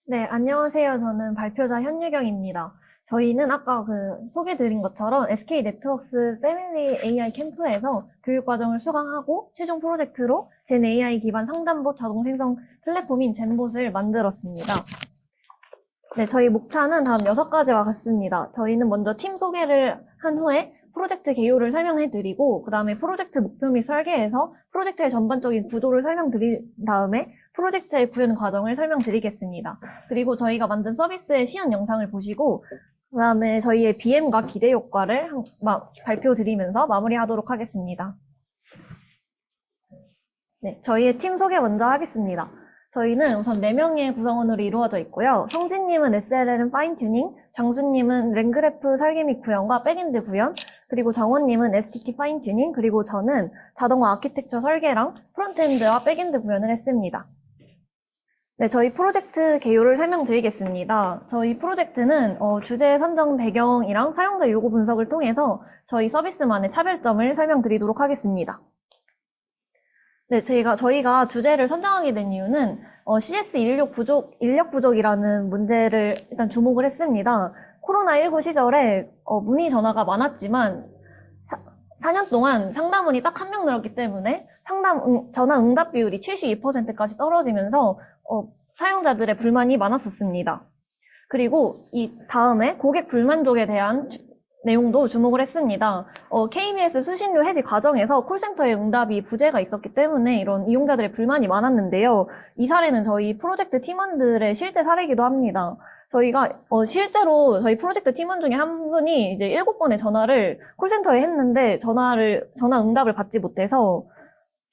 네, 안녕하세요. 저는 발표자 현유경입니다. 저희는 아까 소개드린 것처럼 SK 네트워크스 패밀리 AI 캠프에서 교육과정을 수강하고 최종 프로젝트로 젠 AI 기반 상담봇 자동 생성 플랫폼인 젠봇을 만들었습니다. 네, 저희 목차는 다음 6가지와 같습니다. 저희는 먼저 팀 소개를 한 후에 프로젝트 개요를 설명해드리고, 그 다음에 프로젝트 목표 및 설계에서 프로젝트의 전반적인 구조를 설명드린 다음에 프로젝트의 구현 과정을 설명드리겠습니다. 그리고 저희가 만든 서비스의 시연 영상을 보시고, 그 다음에 저희의 BM과 기대 효과를 발표드리면서 마무리하도록 하겠습니다. 네, 저희의 팀 소개 먼저 하겠습니다. 저희는 우선 4명의 구성원으로 이루어져 있고요. 성진님은 SLLM 파인튜닝, 장수님은 랭그래프 설계 및 구현과 백엔드 구현, 그리고 정원님은 STT 파인튜닝, 그리고 저는 자동화 아키텍처 설계랑 프론트엔드와 백엔드 구현을 했습니다. 네, 저희 프로젝트 개요를 설명드리겠습니다. 저희 프로젝트는 주제 선정 배경이랑 사용자 요구 분석을 통해서 저희 서비스만의 차별점을 설명드리도록 하겠습니다. 네, 저희가 주제를 선정하게 된 이유는 CS 인력 부족이라는 문제를 일단 주목을 했습니다. 코로나19 시절에 문의 전화가 많았지만 4년 동안 상담원이 딱 1명 늘었기 때문에 전화 응답 비율이 72%까지 떨어지면서 사용자들의 불만이 많았었습니다. 그리고 이 다음에 고객 불만족에 대한 내용도 주목을 했습니다. KBS 수신료 해지 과정에서 콜센터의 응답이 부재가 있었기 때문에 이런 이용자들의 불만이 많았는데요. 이 사례는 저희 프로젝트 팀원들의 실제 사례이기도 합니다. 저희가 실제로 저희 프로젝트 팀원 중에 한 분이 이제 7번의 전화를 콜센터에 했는데 전화 응답을 받지 못해서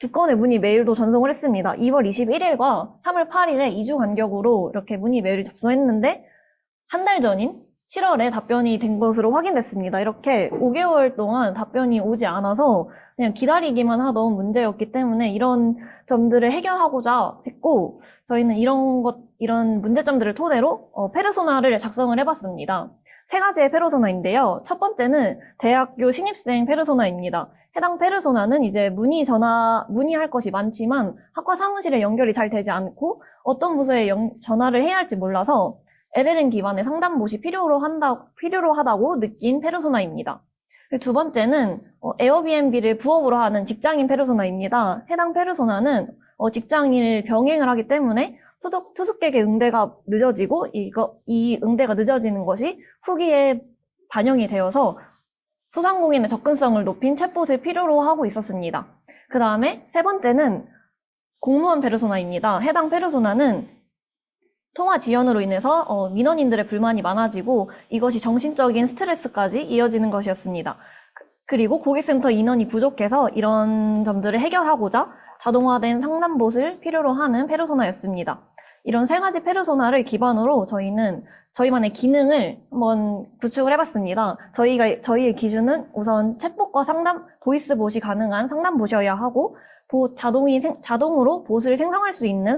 2건의 문의 메일도 전송을 했습니다. 2월 21일과 3월 8일에 2주 간격으로 이렇게 문의 메일을 접수했는데 한 달 전인 7월에 답변이 된 것으로 확인됐습니다. 이렇게 5개월 동안 답변이 오지 않아서 그냥 기다리기만 하던 문제였기 때문에 이런 점들을 해결하고자 했고, 저희는 이런 문제점들을 토대로 페르소나를 작성을 해봤습니다. 3가지의 페르소나인데요. 첫 번째는 대학교 신입생 페르소나입니다. 해당 페르소나는 이제 문의할 것이 많지만 학과 사무실에 연결이 잘 되지 않고 어떤 부서에 전화를 해야 할지 몰라서 LLM 기반의 상담봇이 필요로 하다고 느낀 페르소나입니다. 두 번째는 에어비앤비를 부업으로 하는 직장인 페르소나입니다. 해당 페르소나는 직장인을 병행을 하기 때문에 투숙객의 응대가 늦어지고 이 응대가 늦어지는 것이 후기에 반영이 되어서 소상공인의 접근성을 높인 챗봇을 필요로 하고 있었습니다. 그 다음에 세 번째는 공무원 페르소나입니다. 해당 페르소나는 통화 지연으로 인해서 민원인들의 불만이 많아지고 이것이 정신적인 스트레스까지 이어지는 것이었습니다. 그리고 고객센터 인원이 부족해서 이런 점들을 해결하고자 자동화된 상담봇을 필요로 하는 페르소나였습니다. 이런 3가지 페르소나를 기반으로 저희는 저희만의 기능을 한번 구축을 해봤습니다. 저희의 기준은 우선 챗봇과 보이스봇이 가능한 상담봇이어야 하고 자동으로 봇을 생성할 수 있는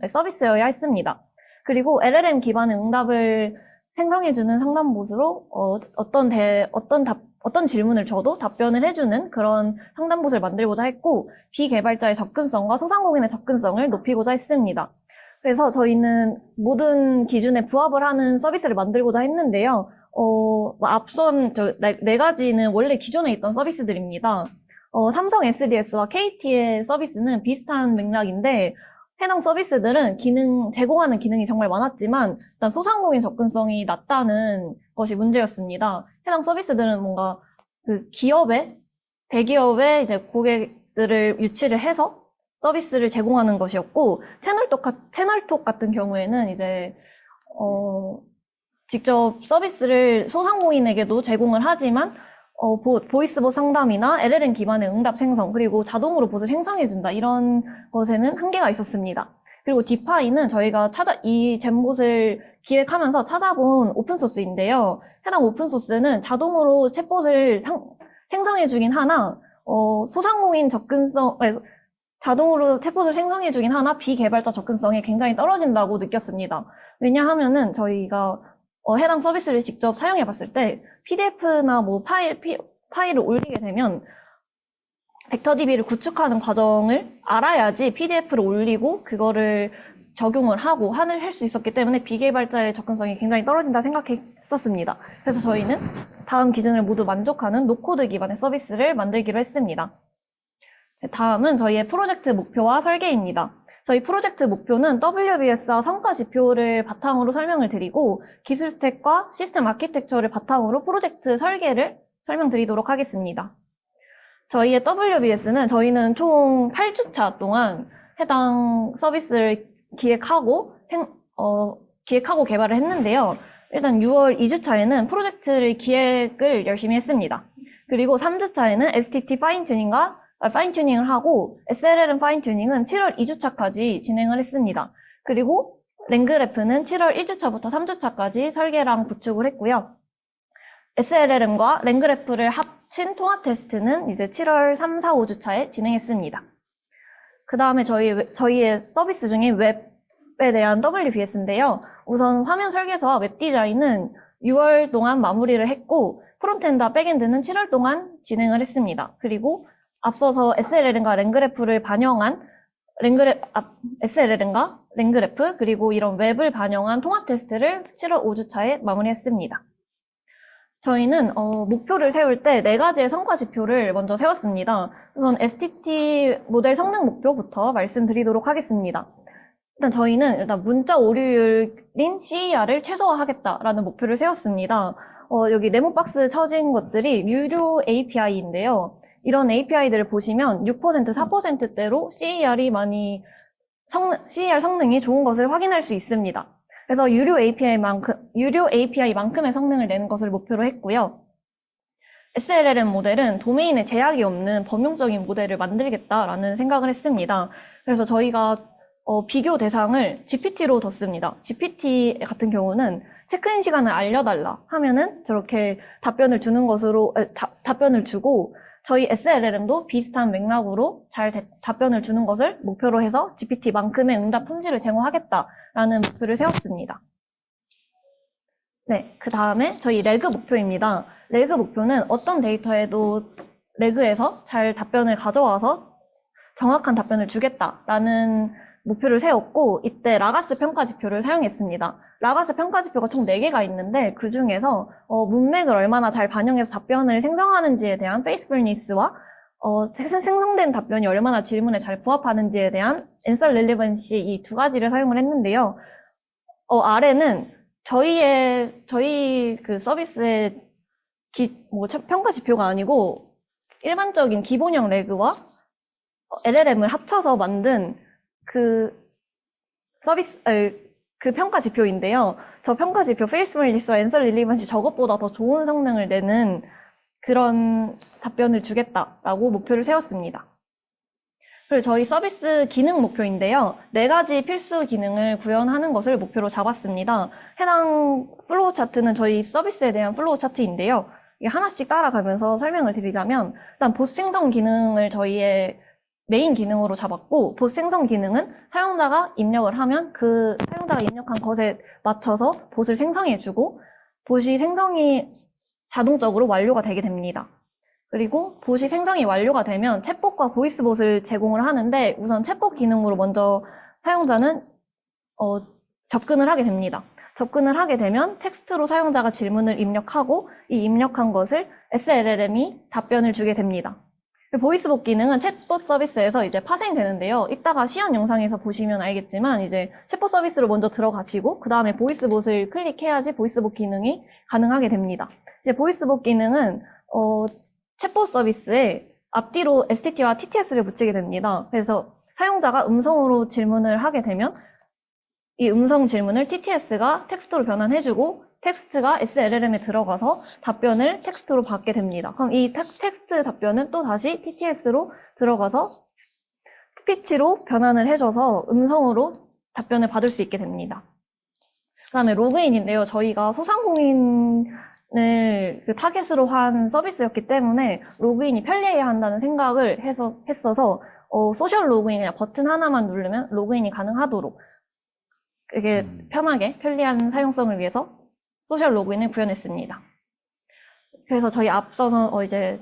서비스여야 했습니다. 그리고 LLM 기반의 응답을 생성해주는 상담봇으로 어떤 질문을 줘도 답변을 해주는 그런 상담봇을 만들고자 했고, 비개발자의 접근성과 소상공인의 접근성을 높이고자 했습니다. 그래서 저희는 모든 기준에 부합을 하는 서비스를 만들고자 했는데요. 앞선 4가지는 원래 기존에 있던 서비스들입니다. 삼성 SDS와 KT의 서비스는 비슷한 맥락인데 해당 서비스들은 제공하는 기능이 정말 많았지만 일단 소상공인 접근성이 낮다는 것이 문제였습니다. 해당 서비스들은 뭔가 대기업의 이제 고객들을 유치를 해서 서비스를 제공하는 것이었고, 채널톡 같은 경우에는 이제 직접 서비스를 소상공인에게도 제공을 하지만 보이스봇 상담이나 LLM 기반의 응답 생성, 그리고 자동으로 봇을 생성해준다. 이런 것에는 한계가 있었습니다. 그리고 디파이는 저희가 이 젠봇을 기획하면서 찾아본 오픈소스인데요. 해당 오픈소스는 자동으로 챗봇을 생성해주긴 하나, 자동으로 챗봇을 생성해주긴 하나, 비개발자 접근성이 굉장히 떨어진다고 느꼈습니다. 왜냐하면은 저희가 해당 서비스를 직접 사용해 봤을 때 PDF나 파일을 올리게 되면 벡터DB를 구축하는 과정을 알아야지 PDF를 올리고 그거를 적용을 하고 할 수 있었기 때문에 비개발자의 접근성이 굉장히 떨어진다 생각했었습니다. 그래서 저희는 다음 기준을 모두 만족하는 노코드 기반의 서비스를 만들기로 했습니다. 다음은 저희의 프로젝트 목표와 설계입니다. 저희 프로젝트 목표는 WBS와 성과 지표를 바탕으로 설명을 드리고 기술 스택과 시스템 아키텍처를 바탕으로 프로젝트 설계를 설명드리도록 하겠습니다. 저희의 WBS는 저희는 총 8주차 동안 해당 서비스를 기획하고 개발을 했는데요. 일단 6월 2주차에는 프로젝트를 기획을 열심히 했습니다. 그리고 3주차에는 STT 파인튜닝을 하고 SLLM 파인튜닝은 7월 2주차까지 진행을 했습니다. 그리고 랭그래프는 7월 1주차부터 3주차까지 설계랑 구축을 했고요. SLLM과 랭그래프를 합친 통합 테스트는 이제 7월 3, 4, 5주차에 진행했습니다. 그 다음에 저희의 서비스 중에 웹에 대한 WBS인데요. 우선 화면 설계서와 웹 디자인은 6월 동안 마무리를 했고 프론트엔드와 백엔드는 7월 동안 진행을 했습니다. 그리고 앞서서 SLLM과 랭그래프를 반영한 SLLM과 랭그래프 그리고 이런 웹을 반영한 통합 테스트를 7월 5주차에 마무리했습니다. 저희는 목표를 세울 때 4가지의 성과 지표를 먼저 세웠습니다. 우선 STT 모델 성능 목표부터 말씀드리도록 하겠습니다. 일단 저희는 문자 오류율인 CER을 최소화하겠다라는 목표를 세웠습니다. 여기 네모박스 쳐진 것들이 유료 API인데요. 이런 API들을 보시면 6%, 4%대로 CER 성능이 좋은 것을 확인할 수 있습니다. 그래서 유료 API만큼의 성능을 내는 것을 목표로 했고요. SLLM 모델은 도메인에 제약이 없는 범용적인 모델을 만들겠다라는 생각을 했습니다. 그래서 저희가 비교 대상을 GPT로 뒀습니다. GPT 같은 경우는 체크인 시간을 알려달라 하면은 저렇게 답변을 주고 저희 SLLM도 비슷한 맥락으로 잘 답변을 주는 것을 목표로 해서 GPT만큼의 응답 품질을 제공하겠다라는 목표를 세웠습니다. 네, 그 다음에 저희 레그 목표입니다. 레그 목표는 어떤 데이터에도 레그에서 잘 답변을 가져와서 정확한 답변을 주겠다라는 목표를 세웠고 이때 라가스 평가 지표를 사용했습니다. 라가스 평가 지표가 총 4개가 있는데 그 중에서 문맥을 얼마나 잘 반영해서 답변을 생성하는지에 대한 페이스풀니스와 생성된 답변이 얼마나 질문에 잘 부합하는지에 대한 answer relevancy 이 2가지를 사용을 했는데요. 아래는 저희 그 서비스의 평가 지표가 아니고 일반적인 기본형 레그와 LLM을 합쳐서 만든 그 평가 지표인데요. 저 평가 지표 페이스풀니스와 answer relevancy 저것보다 더 좋은 성능을 내는 그런 답변을 주겠다라고 목표를 세웠습니다. 그리고 저희 서비스 기능 목표인데요. 4가지 필수 기능을 구현하는 것을 목표로 잡았습니다. 해당 플로우 차트는 저희 서비스에 대한 플로우 차트인데요. 이게 하나씩 따라가면서 설명을 드리자면 일단 봇 생성 기능을 저희의 메인 기능으로 잡았고 봇 생성 기능은 사용자가 입력을 하면 그 사용자가 입력한 것에 맞춰서 봇을 생성해주고 봇이 생성이 자동적으로 완료가 되게 됩니다. 그리고 봇이 생성이 완료가 되면 챗봇과 보이스봇을 제공을 하는데 우선 챗봇 기능으로 먼저 사용자는 접근을 하게 됩니다. 접근을 하게 되면 텍스트로 사용자가 질문을 입력하고 이 입력한 것을 SLLM이 답변을 주게 됩니다. 보이스봇 기능은 챗봇 서비스에서 이제 파생되는데요. 이따가 시연 영상에서 보시면 알겠지만 이제 챗봇 서비스로 먼저 들어가시고 그 다음에 보이스봇을 클릭해야지 보이스봇 기능이 가능하게 됩니다. 이제 보이스봇 기능은 챗봇 서비스에 앞뒤로 STT와 TTS를 붙이게 됩니다. 그래서 사용자가 음성으로 질문을 하게 되면 이 음성 질문을 TTS가 텍스트로 변환해주고 텍스트가 SLLM에 들어가서 답변을 텍스트로 받게 됩니다. 그럼 이 텍스트 답변은 또 다시 TTS로 들어가서 스피치로 변환을 해줘서 음성으로 답변을 받을 수 있게 됩니다. 그 다음에 로그인인데요. 저희가 소상공인을 타겟으로 한 서비스였기 때문에 로그인이 편리해야 한다는 생각을 했어서 소셜 로그인 그냥 버튼 하나만 누르면 로그인이 가능하도록 이게 편하게 편리한 사용성을 위해서 소셜 로그인을 구현했습니다. 그래서 저희 앞서서 이제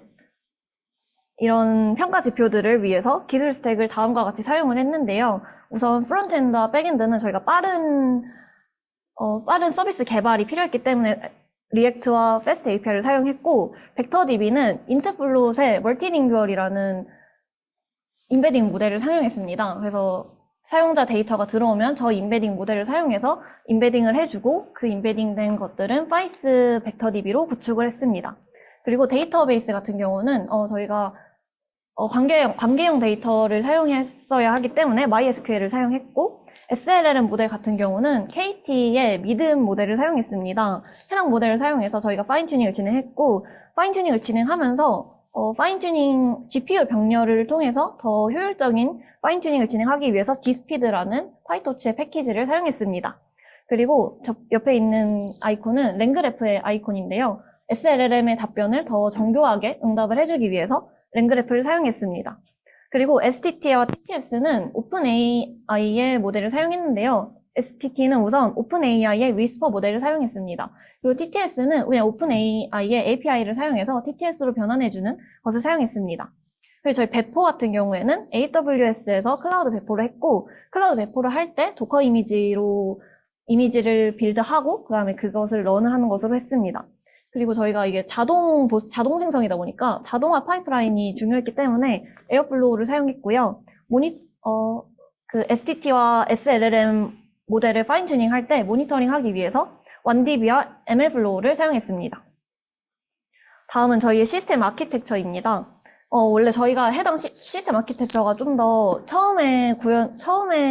이런 평가 지표들을 위해서 기술 스택을 다음과 같이 사용을 했는데요. 우선 프론트엔드와 백엔드는 저희가 빠른 서비스 개발이 필요했기 때문에 리액트와 패스트 API를 사용했고, 벡터DB는 인터플롯의 멀티링구얼이라는 임베딩 모델을 사용했습니다. 그래서 사용자 데이터가 들어오면 저 임베딩 모델을 사용해서 임베딩을 해주고 그 임베딩된 것들은 파이스 벡터DB로 구축을 했습니다. 그리고 데이터베이스 같은 경우는 저희가 관계형 데이터를 사용했어야 하기 때문에 MySQL을 사용했고, SLLM 모델 같은 경우는 KT의 미듬 모델을 사용했습니다. 해당 모델을 사용해서 저희가 파인튜닝을 진행했고, 파인튜닝을 진행하면서 GPU 병렬을 통해서 더 효율적인 파인튜닝을 진행하기 위해서 DSpeed라는 파이토치의 패키지를 사용했습니다. 그리고 옆에 있는 아이콘은 랭그래프의 아이콘인데요. SLLM의 답변을 더 정교하게 응답을 해주기 위해서 랭그래프를 사용했습니다. 그리고 STT와 TTS는 오픈AI의 모델을 사용했는데요. STT는 우선 오픈AI의 위스퍼 모델을 사용했습니다. 그리고 TTS는 그냥 오픈AI의 API를 사용해서 TTS로 변환해주는 것을 사용했습니다. 그리고 저희 배포 같은 경우에는 AWS에서 클라우드 배포를 했고, 클라우드 배포를 할 때 도커 이미지를 빌드하고 그 다음에 그것을 런하는 것으로 했습니다. 그리고 저희가 이게 자동 생성이다 보니까 자동화 파이프라인이 중요했기 때문에 에어플로우를 사용했고요. 그 STT와 SLLM 모델을 파인튜닝 할 때 모니터링 하기 위해서 OneDB와 MLflow를 사용했습니다. 다음은 저희의 시스템 아키텍처입니다. 원래 저희가 해당 시스템 아키텍처가 좀 더 처음에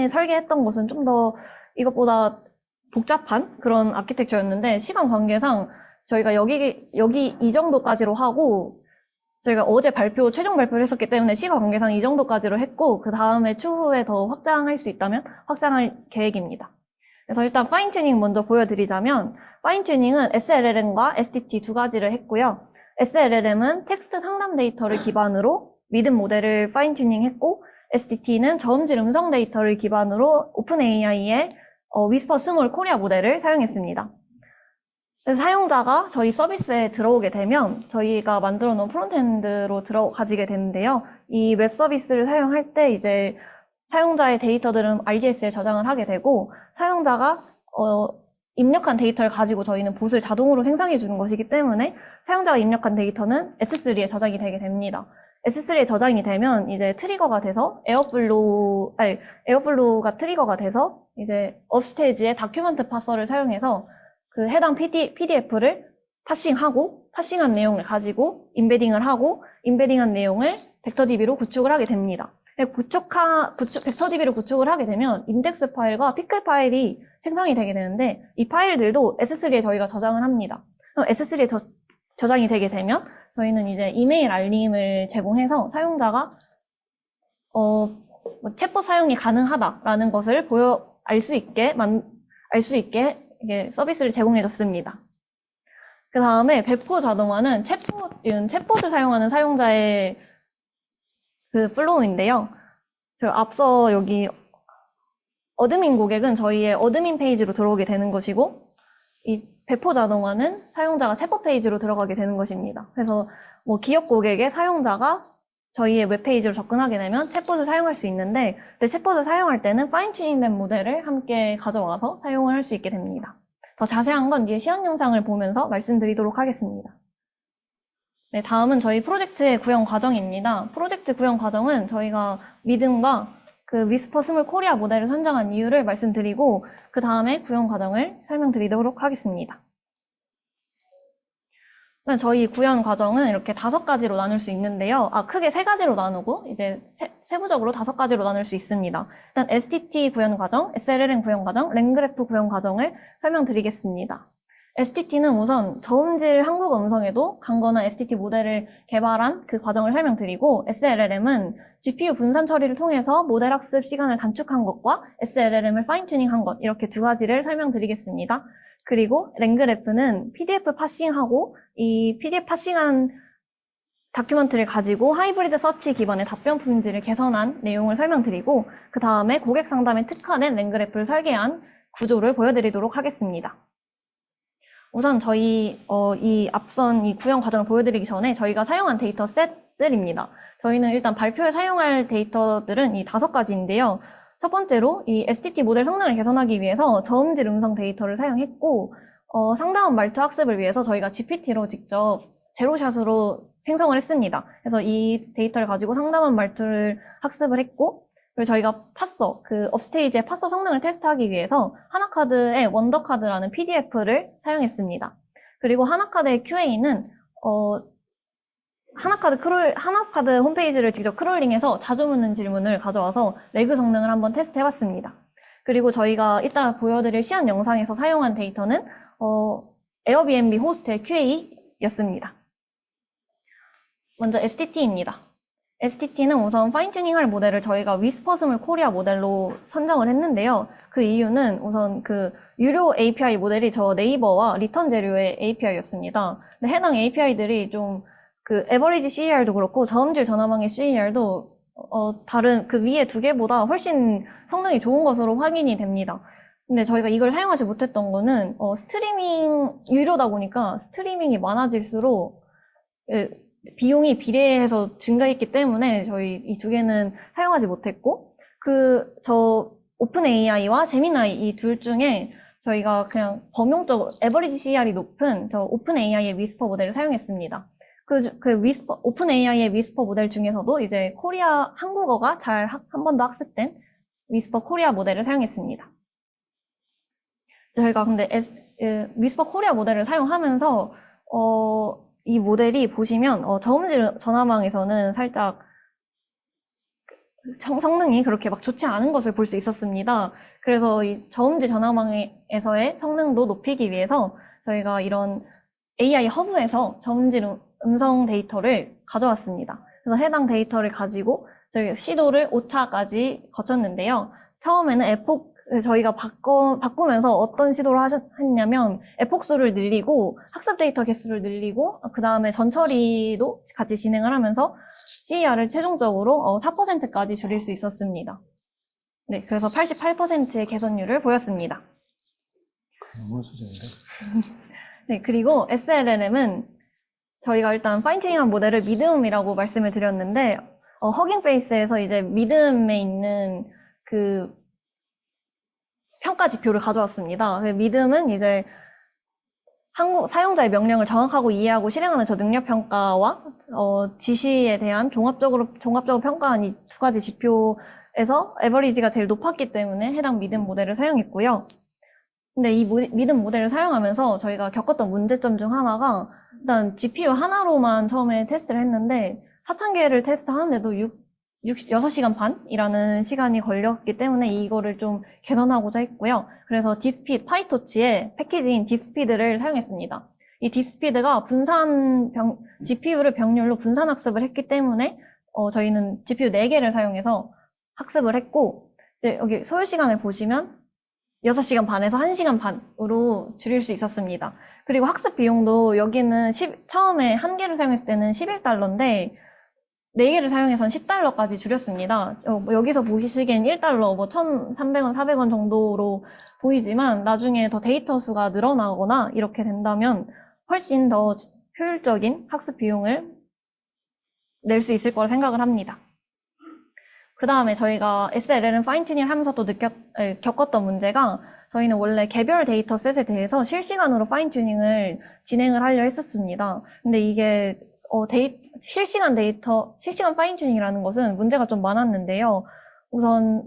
설계했던 것은 좀 더 이것보다 복잡한 그런 아키텍처였는데, 시간 관계상 저희가 여기 이 정도까지로 하고, 저희가 어제 최종 발표를 했었기 때문에 시간 관계상 이 정도까지로 했고, 그 다음에 추후에 더 확장할 수 있다면 확장할 계획입니다. 그래서 일단 파인튜닝 먼저 보여드리자면, 파인튜닝은 SLLM과 STT 두 가지를 했고요. SLLM은 텍스트 상담 데이터를 기반으로 미듬 모델을 파인튜닝 했고, STT는 저음질 음성 데이터를 기반으로 오픈AI의 위스퍼 스몰 코리아 모델을 사용했습니다. 그래서 사용자가 저희 서비스에 들어오게 되면 저희가 만들어 놓은 프론트엔드로 가지게 되는데요. 이 웹 서비스를 사용할 때 이제 사용자의 데이터들은 RDS에 저장을 하게 되고, 사용자가 입력한 데이터를 가지고 저희는 봇을 자동으로 생성해 주는 것이기 때문에 사용자가 입력한 데이터는 S3에 저장이 되게 됩니다. S3에 저장이 되면 이제 트리거가 돼서 에어플로우가 트리거가 돼서 이제 업스테이지의 다큐멘트 파서를 사용해서 그 해당 PDF를 파싱한 내용을 가지고 임베딩을 하고, 임베딩한 내용을 벡터DB로 구축을 하게 됩니다. 벡터DB로 구축을 하게 되면 인덱스 파일과 피클 파일이 생성이 되게 되는데, 이 파일들도 S3에 저희가 저장을 합니다. 그럼 S3에 저장이 되게 되면 저희는 이제 이메일 알림을 제공해서 사용자가 챗봇 사용이 가능하다라는 것을 알 수 있게 이게 서비스를 제공해줬습니다. 그 다음에 배포 자동화는 챗봇을 사용하는 사용자의 그 플로우인데요. 앞서 여기 어드민 고객은 저희의 어드민 페이지로 들어오게 되는 것이고, 이 배포 자동화는 사용자가 챗봇 페이지로 들어가게 되는 것입니다. 그래서 기업 고객의 사용자가 저희의 웹페이지로 접근하게 되면 챗봇을 사용할 수 있는데, 챗봇을 사용할 때는 파인튜닝된 모델을 함께 가져와서 사용을 할 수 있게 됩니다. 더 자세한 건 뒤에 시연 영상을 보면서 말씀드리도록 하겠습니다. 네, 다음은 저희 프로젝트의 구현 과정입니다. 프로젝트 구현 과정은 저희가 미듬과 그 위스퍼 스몰 코리아 모델을 선정한 이유를 말씀드리고, 그 다음에 구현 과정을 설명드리도록 하겠습니다. 저희 구현 과정은 이렇게 5가지로 나눌 수 있는데요. 크게 3가지로 나누고 이제 세부적으로 5가지로 나눌 수 있습니다. 일단 STT 구현 과정, SLLM 구현 과정, 랭그래프 구현 과정을 설명드리겠습니다. STT는 우선 저음질 한국어 음성에도 강건한 STT 모델을 개발한 그 과정을 설명드리고, SLLM은 GPU 분산 처리를 통해서 모델 학습 시간을 단축한 것과 SLLM을 파인튜닝한 것, 이렇게 2가지를 설명드리겠습니다. 그리고 랭그래프는 PDF 파싱하고 이 PDF 파싱한 다큐멘트를 가지고 하이브리드 서치 기반의 답변 품질을 개선한 내용을 설명드리고, 그 다음에 고객 상담에 특화된 랭그래프를 설계한 구조를 보여드리도록 하겠습니다. 우선 저희 앞선 이 구현 과정을 보여드리기 전에 저희가 사용한 데이터 셋들입니다. 저희는 일단 발표에 사용할 데이터들은 이 5가지인데요. 첫 번째로 이 STT 모델 성능을 개선하기 위해서 저음질 음성 데이터를 사용했고, 상담원 말투 학습을 위해서 저희가 GPT로 직접 제로샷으로 생성을 했습니다. 그래서 이 데이터를 가지고 상담원 말투를 학습을 했고, 그리고 저희가 파서, 업스테이지의 파서 성능을 테스트하기 위해서 하나카드의 원더카드라는 PDF를 사용했습니다. 그리고 하나카드의 QA는, 하나카드 홈페이지를 직접 크롤링해서 자주 묻는 질문을 가져와서 레그 성능을 한번 테스트해봤습니다. 그리고 저희가 이따 보여드릴 시연 영상에서 사용한 데이터는, 에어비앤비 호스트의 QA였습니다. 먼저 STT입니다. STT는 우선 파인튜닝할 모델을 저희가 위스퍼스물 코리아 모델로 선정을 했는데요. 그 이유는 우선 유료 API 모델이 저 네이버와 리턴 재료의 API였습니다. 근데 해당 API들이 좀 에버리지 CER도 그렇고 저음질 전화망의 CER도 다른 위에 두 개보다 훨씬 성능이 좋은 것으로 확인이 됩니다. 근데 저희가 이걸 사용하지 못했던 거는 유료다 보니까 스트리밍이 많아질수록 비용이 비례해서 증가했기 때문에 저희 이 두 개는 사용하지 못했고, 오픈 AI와 제미나이 이 둘 중에 저희가 그냥 범용적으로 에버리지 CER이 높은 오픈 AI의 위스퍼 모델을 사용했습니다. 오픈 AI의 위스퍼 모델 중에서도 이제 한국어가 잘 한 번 더 학습된 위스퍼 코리아 모델을 사용했습니다. 저희가 근데 위스퍼 코리아 모델을 사용하면서 이 모델이 보시면 저음질 전화망에서는 살짝 성능이 그렇게 막 좋지 않은 것을 볼 수 있었습니다. 그래서 이 저음질 전화망에서의 성능도 높이기 위해서 저희가 이런 AI 허브에서 저음질 음성 데이터를 가져왔습니다. 그래서 해당 데이터를 가지고 저희 시도를 5차까지 거쳤는데요. 처음에는 저희가 바꾸면서 어떤 시도를 했냐면 에폭수를 늘리고 학습 데이터 개수를 늘리고 그 다음에 전처리도 같이 진행을 하면서 CER을 최종적으로 4%까지 줄일 수 있었습니다. 네, 그래서 88%의 개선율을 보였습니다. 너무 수준인데? 네, 그리고 SLLM은 저희가 일단 파인튜닝한 모델을 미드움이라고 말씀을 드렸는데 허깅페이스에서 이제 미드움에 있는 평가 지표를 가져왔습니다. 미드움은 이제 사용자의 명령을 정확하고 이해하고 실행하는 저 능력 평가와 지시에 대한 종합적으로 평가한 이 두 가지 지표에서 에버리지가 제일 높았기 때문에 해당 미드움 모델을 사용했고요. 근데 이 미드움 모델을 사용하면서 저희가 겪었던 문제점 중 하나가 일단 GPU 하나로만 처음에 테스트를 했는데 4,000개를 테스트하는데도 6시간 반이라는 시간이 걸렸기 때문에 이거를 좀 개선하고자 했고요. 그래서 파이토치의 패키지인 딥스피드를 사용했습니다. 이 딥스피드가 GPU를 병렬로 분산 학습을 했기 때문에 저희는 GPU 4개를 사용해서 학습을 했고, 이제 여기 소요시간을 보시면 6시간 반에서 1시간 반으로 줄일 수 있었습니다. 그리고 학습 비용도 여기는 처음에 1개를 사용했을 때는 $11인데 4개를 사용해서는 $10까지 줄였습니다. 여기서 보시기엔 $1, 1,300원, 400원 정도로 보이지만 나중에 더 데이터 수가 늘어나거나 이렇게 된다면 훨씬 더 효율적인 학습 비용을 낼 수 있을 거라 생각을 합니다. 그 다음에 저희가 SLLM 파인튜닝을 하면서 또 겪었던 문제가 저희는 원래 개별 데이터셋에 대해서 실시간으로 파인튜닝을 진행을 하려 했었습니다. 근데 이게 실시간 파인튜닝이라는 것은 문제가 좀 많았는데요. 우선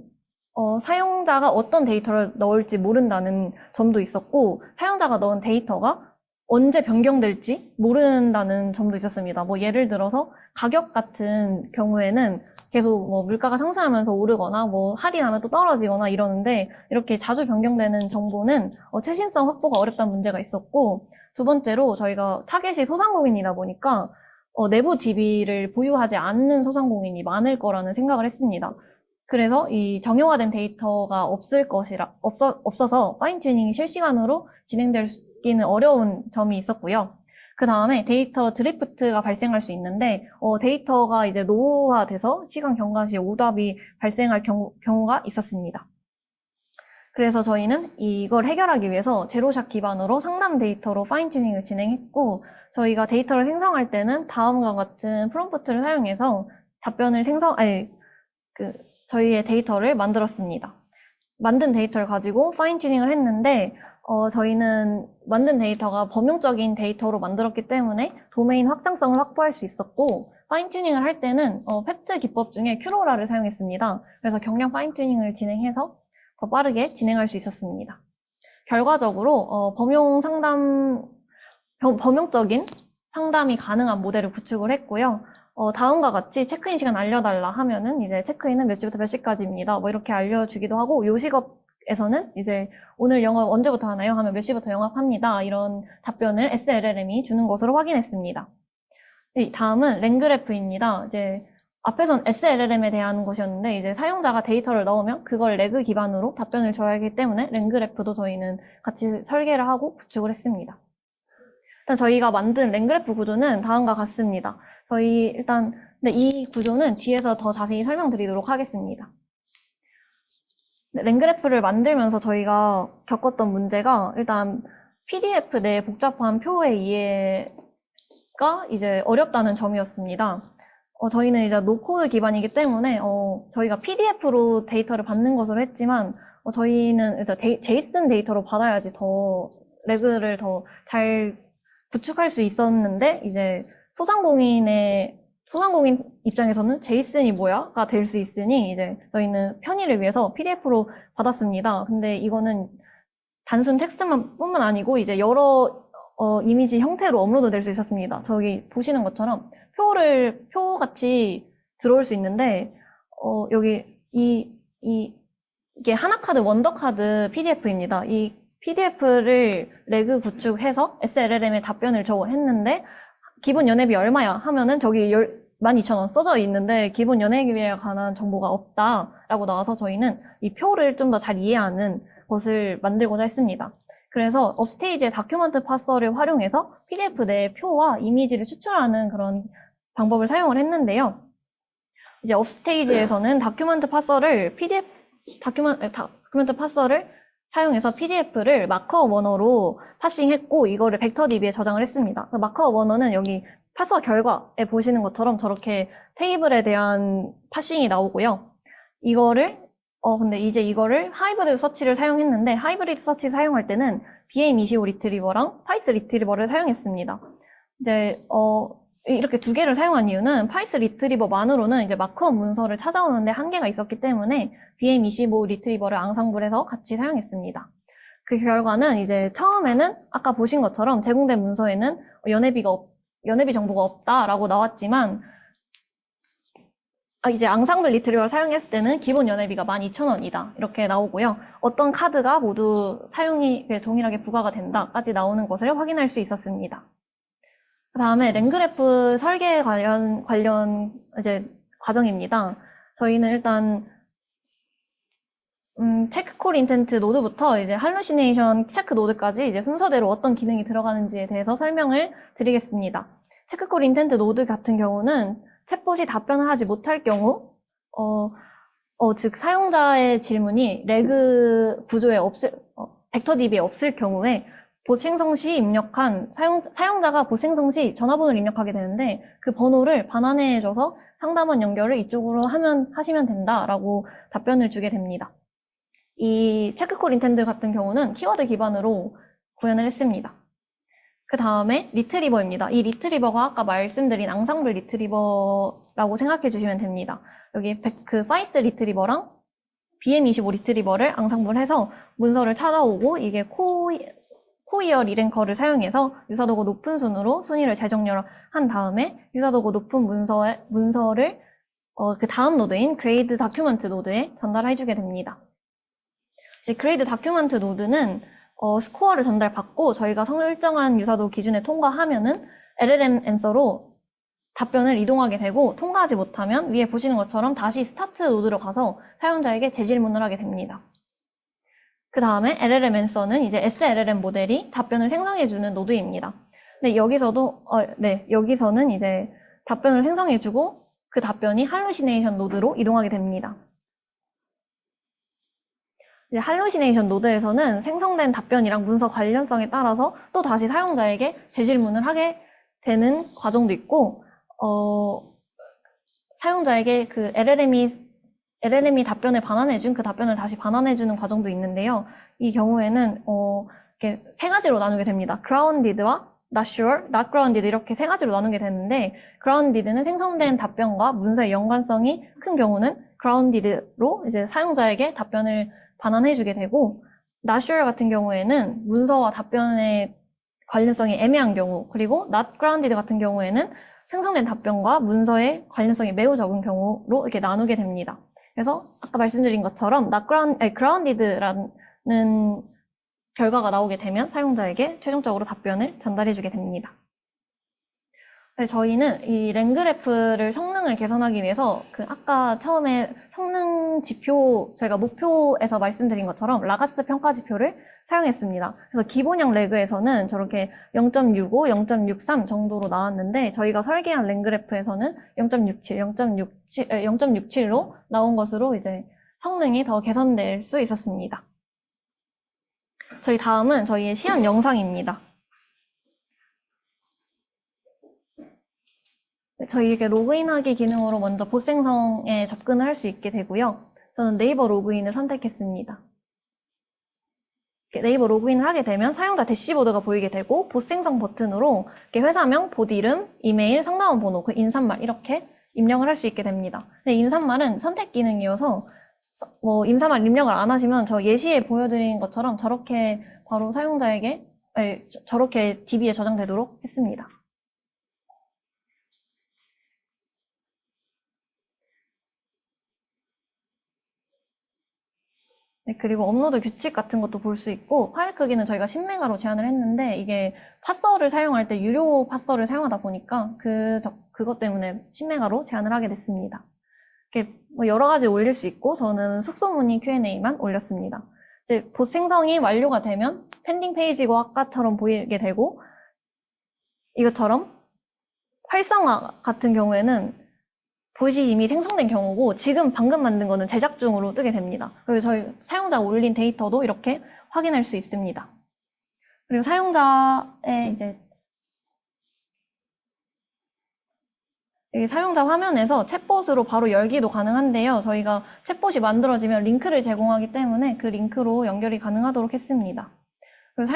사용자가 어떤 데이터를 넣을지 모른다는 점도 있었고 사용자가 넣은 데이터가 언제 변경될지 모른다는 점도 있었습니다. 예를 들어서 가격 같은 경우에는 계속 물가가 상승하면서 오르거나 할인하면 또 떨어지거나 이러는데 이렇게 자주 변경되는 정보는 최신성 확보가 어렵다는 문제가 있었고, 두 번째로 저희가 타겟이 소상공인이다 보니까 내부 DB를 보유하지 않는 소상공인이 많을 거라는 생각을 했습니다. 그래서 이 정형화된 데이터가 없어서 파인튜닝이 실시간으로 진행되기는 어려운 점이 있었고요. 그 다음에 데이터 드리프트가 발생할 수 있는데 데이터가 이제 노후화돼서 시간 경과 시에 오답이 발생할 경우가 있었습니다. 그래서 저희는 이걸 해결하기 위해서 제로샷 기반으로 상담 데이터로 파인튜닝을 진행했고, 저희가 데이터를 생성할 때는 다음과 같은 프롬프트를 사용해서 저희의 데이터를 만들었습니다. 만든 데이터를 가지고 파인 튜닝을 했는데 저희는 만든 데이터가 범용적인 데이터로 만들었기 때문에 도메인 확장성을 확보할 수 있었고 파인 튜닝을 할 때는 팩트 기법 중에 큐로라를 사용했습니다. 그래서 경량 파인 튜닝을 진행해서 더 빠르게 진행할 수 있었습니다. 결과적으로 범용적인 상담이 가능한 모델을 구축을 했고요. 다음과 같이 체크인 시간 알려달라 하면은 이제 체크인은 몇 시부터 몇 시까지입니다. 뭐 이렇게 알려주기도 하고 요식업에서는 이제 오늘 영업 언제부터 하나요? 하면 몇 시부터 영업합니다. 이런 답변을 SLLM이 주는 것으로 확인했습니다. 다음은 랭그래프입니다. 이제 앞에선 SLLM에 대한 것이었는데 이제 사용자가 데이터를 넣으면 그걸 레그 기반으로 답변을 줘야 하기 때문에 랭그래프도 저희는 같이 설계를 하고 구축을 했습니다. 일단 저희가 만든 랭그래프 구조는 다음과 같습니다. 근데 이 구조는 뒤에서 더 자세히 설명드리도록 하겠습니다. 랭그래프를 만들면서 저희가 겪었던 문제가 일단 PDF 내 복잡한 표의 이해가 이제 어렵다는 점이었습니다. 저희는 이제 노코드 기반이기 때문에 저희가 PDF로 데이터를 받는 것으로 했지만 저희는 일단 제이슨 데이터로 받아야지 더 레그를 더 잘 구축할 수 있었는데 이제 소상공인 입장에서는 제이슨이 뭐야가 될 수 있으니 이제 저희는 편의를 위해서 PDF로 받았습니다. 근데 이거는 단순 텍스트만 뿐만 아니고 이제 여러 이미지 형태로 업로드 될 수 있었습니다. 저기 보시는 것처럼 표같이 들어올 수 있는데 여기 이게 하나카드 원더카드 PDF입니다. 이 PDF를 레그 구축해서 SLLM에 답변을 했는데 기본 연회비 얼마야 하면은 저기 12,000원 써져 있는데 기본 연회비에 관한 정보가 없다라고 나와서 저희는 이 표를 좀 더 잘 이해하는 것을 만들고자 했습니다. 그래서 업스테이지의 다큐먼트 파서를 활용해서 PDF 내 표와 이미지를 추출하는 그런 방법을 사용을 했는데요. 이제 업스테이지에서는 다큐먼트 파서를 사용해서 PDF를 마커 원어로 파싱했고 이거를 벡터DB에 저장을 했습니다. 마커 원어는 여기 파서 결과에 보시는 것처럼 저렇게 테이블에 대한 파싱이 나오고요. 근데 이제 이거를 하이브리드 서치를 사용했는데 하이브리드 서치 사용할 때는 BM25 리트리버랑 파이스 리트리버를 사용했습니다. 이제 이렇게 두 개를 사용한 이유는 파이스 리트리버만으로는 이제 마크업 문서를 찾아오는데 한계가 있었기 때문에 BM25 리트리버를 앙상블해서 같이 사용했습니다. 그 결과는 이제 처음에는 아까 보신 것처럼 제공된 문서에는 연회비 정보가 없다라고 나왔지만 이제 앙상블 리트리버를 사용했을 때는 기본 연회비가 12,000원이다 이렇게 나오고요. 어떤 카드가 모두 사용이 동일하게 부과가 된다까지 나오는 것을 확인할 수 있었습니다. 그 다음에 랭그래프 설계 관련 이제 과정입니다. 저희는 일단 체크콜 인텐트 노드부터 이제 할루시네이션 체크 노드까지 이제 순서대로 어떤 기능이 들어가는지에 대해서 설명을 드리겠습니다. 체크콜 인텐트 노드 같은 경우는 챗봇이 답변을 하지 못할 경우, 즉 사용자의 질문이 레그 구조에 벡터DB에 없을 경우에 봇 생성 시 입력한 사용자가 봇 생성 시 전화번호를 입력하게 되는데 그 번호를 반환해줘서 상담원 연결을 이쪽으로 하시면 된다라고 답변을 주게 됩니다. 이 체크콜 인텐트 같은 경우는 키워드 기반으로 구현을 했습니다. 그 다음에 리트리버입니다. 이 리트리버가 아까 말씀드린 앙상블 리트리버라고 생각해 주시면 됩니다. 여기 파이스 리트리버랑 BM25 리트리버를 앙상블해서 문서를 찾아오고 이게 코이어 리랭커를 사용해서 유사도가 높은 순으로 순위를 재정렬 한 다음에 유사도가 높은 문서를 그 다음 노드인 그레이드 다큐먼트 노드에 전달해주게 됩니다. 이제 그레이드 다큐먼트 노드는 스코어를 전달받고 저희가 설정한 유사도 기준에 통과하면은 LLM 앤서로 답변을 이동하게 되고 통과하지 못하면 위에 보시는 것처럼 다시 스타트 노드로 가서 사용자에게 재질문을 하게 됩니다. 그 다음에 LLM 앤서는 이제 SLLM 모델이 답변을 생성해주는 노드입니다. 근데 여기서는 이제 답변을 생성해주고 그 답변이 할루시네이션 노드로 이동하게 됩니다. 이제 할루시네이션 노드에서는 생성된 답변이랑 문서 관련성에 따라서 또 다시 사용자에게 재질문을 하게 되는 과정도 있고, 사용자에게 그 LLM이 LLM이 답변을 반환해준 그 답변을 다시 반환해주는 과정도 있는데요. 이 경우에는 이렇게 세 가지로 나누게 됩니다. grounded와 not sure, not grounded 이렇게 세 가지로 나누게 되는데 grounded는 생성된 답변과 문서의 연관성이 큰 경우는 grounded로 이제 사용자에게 답변을 반환해주게 되고 not sure 같은 경우에는 문서와 답변의 관련성이 애매한 경우 그리고 not grounded 같은 경우에는 생성된 답변과 문서의 관련성이 매우 적은 경우로 이렇게 나누게 됩니다. 그래서 아까 말씀드린 것처럼 grounded라는 결과가 나오게 되면 사용자에게 최종적으로 답변을 전달해주게 됩니다. 저희는 이 랭그래프를 성능을 개선하기 위해서 아까 처음에 성능 지표 저희가 목표에서 말씀드린 것처럼 라가스 평가 지표를 사용했습니다. 그래서 기본형 레그에서는 저렇게 0.65, 0.63 정도로 나왔는데 저희가 설계한 랭그래프에서는 0.67, 0.67로 나온 것으로 이제 성능이 더 개선될 수 있었습니다. 저희 다음은 저희의 시연 영상입니다. 저희에게 로그인하기 기능으로 먼저 봇 생성에 접근을 할 수 있게 되고요. 저는 네이버 로그인을 선택했습니다. 네이버 로그인을 하게 되면 사용자 대시보드가 보이게 되고 봇 생성 버튼으로 회사명, 봇 이름, 이메일, 상담원 번호, 그 인사말 이렇게 입력을 할 수 있게 됩니다. 근데 인사말은 선택 기능이어서 인사말 입력을 안 하시면 저 예시에 보여드린 것처럼 저렇게 바로 사용자에게 저렇게 DB에 저장되도록 했습니다. 네, 그리고 업로드 규칙 같은 것도 볼 수 있고 파일 크기는 저희가 10메가로 제한을 했는데 이게 파서를 사용할 때 유료 파서를 사용하다 보니까 그것 때문에 10메가로 제한을 하게 됐습니다. 이렇게 여러 가지 올릴 수 있고 저는 숙소문의 Q&A만 올렸습니다. 이제 봇 생성이 완료가 되면 펜딩 페이지고 아까처럼 보이게 되고 이것처럼 활성화 같은 경우에는 봇이 이미 생성된 경우고 지금 방금 만든 거는 제작 중으로 뜨게 됩니다. 그리고 저희 사용자가 올린 데이터도 이렇게 확인할 수 있습니다. 그리고 사용자의 이제 사용자 화면에서 챗봇으로 바로 열기도 가능한데요. 저희가 챗봇이 만들어지면 링크를 제공하기 때문에 그 링크로 연결이 가능하도록 했습니다. 그리고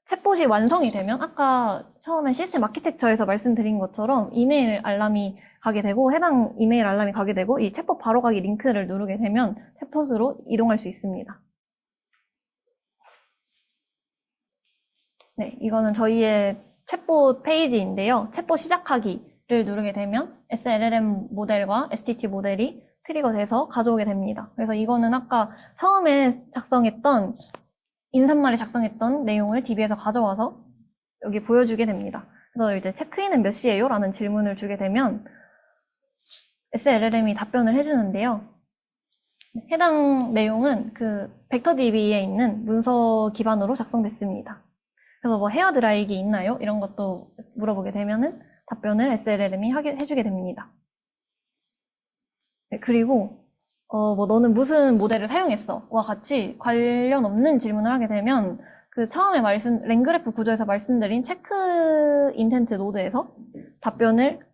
챗봇이 완성이 되면 아까 처음에 시스템 아키텍처에서 말씀드린 것처럼 이메일 알람이 가게 되고 해당 이메일 알람이 가게 되고 이 챗봇 바로 가기 링크를 누르게 되면 챗봇으로 이동할 수 있습니다. 네, 이거는 저희의 챗봇 페이지인데요. 챗봇 시작하기를 누르게 되면 SLLM 모델과 STT 모델이 트리거 돼서 가져오게 됩니다. 그래서 이거는 아까 처음에 작성했던 인사말에 작성했던 내용을 DB에서 가져와서 여기 보여주게 됩니다. 그래서 이제 체크인은 몇 시예요? 라는 질문을 주게 되면 SLLM이 답변을 해주는데요. 해당 내용은 벡터DB에 있는 문서 기반으로 작성됐습니다. 그래서 헤어 드라이기 있나요? 이런 것도 물어보게 되면은 답변을 SLLM이 해주게 됩니다. 네, 그리고 너는 무슨 모델을 사용했어? 와 같이 관련 없는 질문을 하게 되면 처음에 랭그래프 구조에서 말씀드린 체크 인텐트 노드에서 답변을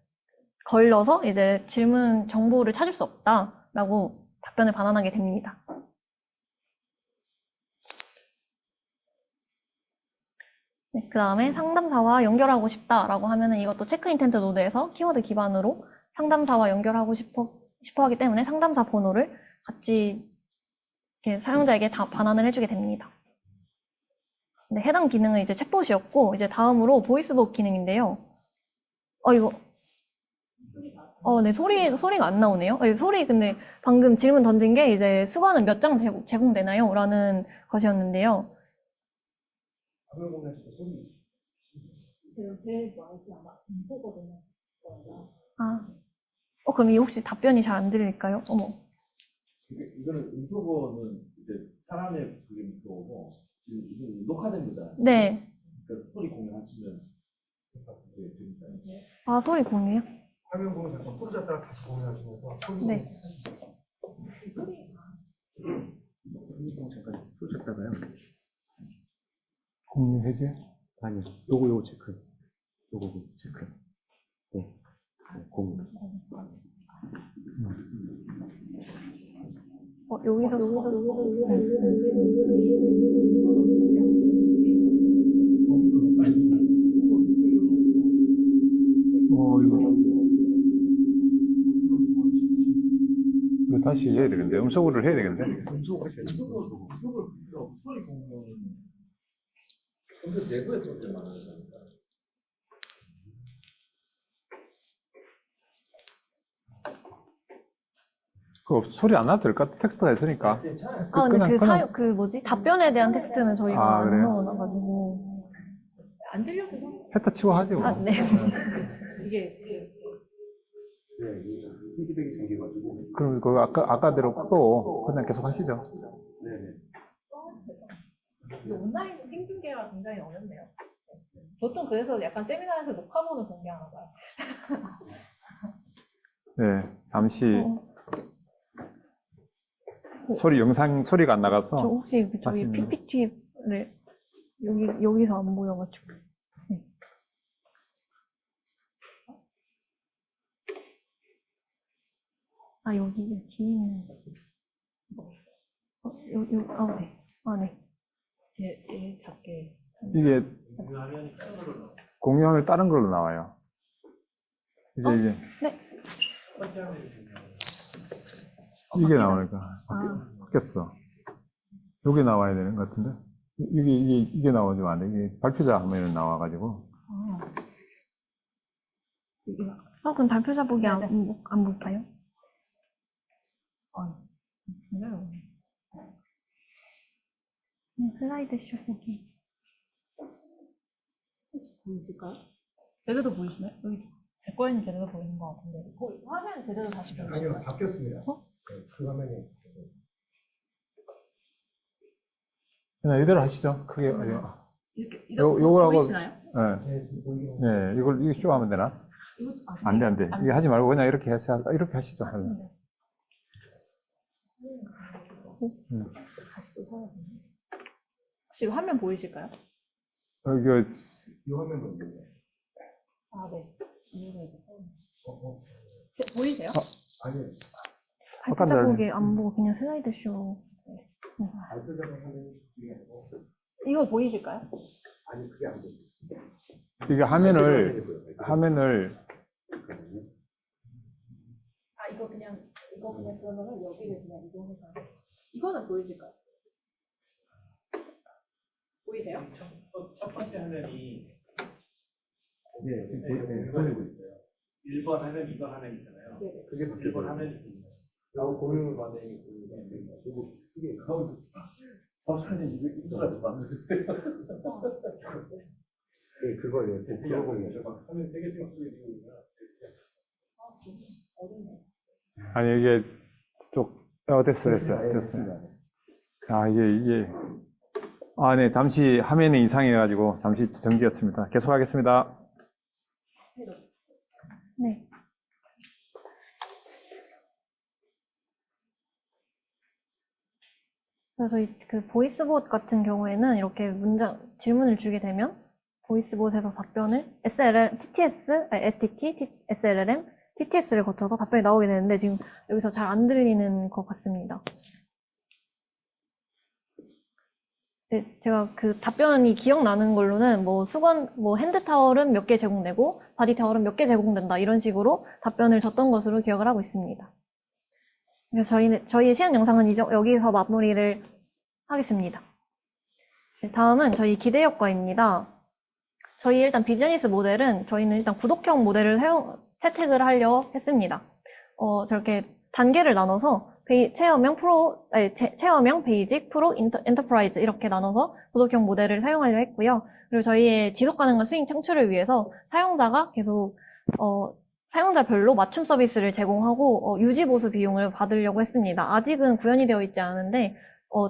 걸러서 이제 질문 정보를 찾을 수 없다라고 답변을 반환하게 됩니다. 네, 그 다음에 상담사와 연결하고 싶다라고 하면은 이것도 체크 인텐트 노드에서 키워드 기반으로 상담사와 연결하고 싶어 하기 때문에 상담사 번호를 같이 이렇게 사용자에게 다 반환을 해주게 됩니다. 네, 해당 기능은 이제 챗봇이었고 이제 다음으로 보이스봇 기능인데요. 네, 소리가 안 나오네요. 소리 근데 방금 질문 던진 게 이제 수거는 몇 장 제공되나요? 라는 것이었는데요. 제가 제일 많이 아마 인포거든요. 그럼 이 혹시 답변이 잘 안 들릴까요? 어머. 이거는 음소거는 이제 사람의 부르는 음소거고 지금 이건 녹화된 거잖아요. 네. 그러니까 소리 공유하시면 됩니다. 소리 공유요? 화면 공유 잠깐 풀어졌다가 다시 공유하시면서 소리 네. 잠깐 풀어졌다가요. 공유 해제? 아니요. 요거 체크. 요거 체크. 네. 공유. 여기서 이거 다시 해야 되겠는데, 음소거를 해야 되겠는데. 음소거 하셔야 돼요. 음소거를 소리 공유는 컴퓨터 내부에 소리를 말하는 거니까. 그거 소리 안 나도 될 것 같아. 텍스트가 있으니까. 괜찮아요. 근데 그냥- 그 뭐지? 답변에 대한 텍스트는 저희가 안 그래요? 넣어놔가지고. 안 들려서 했다 치고 하지 뭐. 네. 이게 네, 피드백이 생겨가지고. 그럼 그거 아까대로 끄고 그냥 계속 하시죠. 네네. 이 온라인 생중계가 굉장히 어렵네요. 보통 그래서 약간 세미나에서 녹화본을 공개하나 봐요. 네, 잠시 어, 영상 소리가 안 저 나가서. 혹시 저희 맞습니다. PPT를 여기서 안 보여가지고. 네. 여기 뒤에 있는. 네. 네. 얘 작게. 이게 공유하면 다른 걸로 나와요. 이제 네. 이게 나오니까 아, 바뀌었어. 여기 나와야 되는 것 같은데. 이게 나오지 안 돼. 이게 발표자 화면에 나와가지고. 그럼 발표자 보기 네, 안 볼까요? 정말 슬라이드 쇼 보기. 보이실까요? 제대로 보이시나요? 여기 제 거에는 제대로 보이는 것 같은데 화면 제대로 다시 아니요, 보이시나요? 바뀌었습니다. 어? 네, 그 화면에. 그냥 이대로 하시죠. 크게. 이렇게 요거라고- 보이시나요? 네. 네, 지금 보이는 네, 이거 쇼 하면 되나? 이거 안 돼. 이거 하지 말고 그냥 이렇게 이렇게 하시죠. 다시 또 사야 되네. 혹시 화면 보이실까요? 이거 이 화면 먼저. 네. 이거 이제 보이세요? 아니요, 발표자 아까 보기 안 보고 그냥 슬라이드 쇼. 발표자가 하는 게 아니고. 이거 보이실까요? 아니, 그게 안 돼요. 이게 화면을 이거 그냥 그러면은 여기를 그냥 이동해서 이거는 보이실까요? 보이세요? 첫 번째 화면이 네, 지금 보이고 있어요. 1번 화면, 2번 화면 있잖아요. 네. 그게 1번 화면이 있습니다. 공유 화면이 보이고 그리고 그게 법사님 이거가 좀 만들어주세요. 네, 그거예요. 들어보면. 화면 3개 찍어 보이고 어렵네. 아니 이게 됐어요. 네, 잠시 화면이 이상해가지고 잠시 정지했습니다. 계속하겠습니다. 네. 그래서 그 보이스봇 같은 경우에는 이렇게 질문을 주게 되면 보이스봇에서 답변을 STT, SLRM, TTS를 거쳐서 답변이 나오게 되는데 지금 여기서 잘 안 들리는 것 같습니다. 네, 제가 그 답변이 기억나는 걸로는 핸드 타월은 몇 개 제공되고 바디 타월은 몇 개 제공된다 이런 식으로 답변을 줬던 것으로 기억을 하고 있습니다. 그래서 저희의 시연 영상은 여기서 마무리를 하겠습니다. 네, 다음은 저희 기대 효과입니다. 저희 일단 비즈니스 모델은 저희는 일단 구독형 모델을 채택을 하려 했습니다. 저렇게 단계를 나눠서 체험형, 베이직, 프로, 엔터프라이즈 이렇게 나눠서 구독형 모델을 사용하려 했고요. 그리고 저희의 지속 가능한 수익 창출을 위해서 사용자가 계속 사용자별로 맞춤 서비스를 제공하고 유지 보수 비용을 받으려고 했습니다. 아직은 구현이 되어 있지 않은데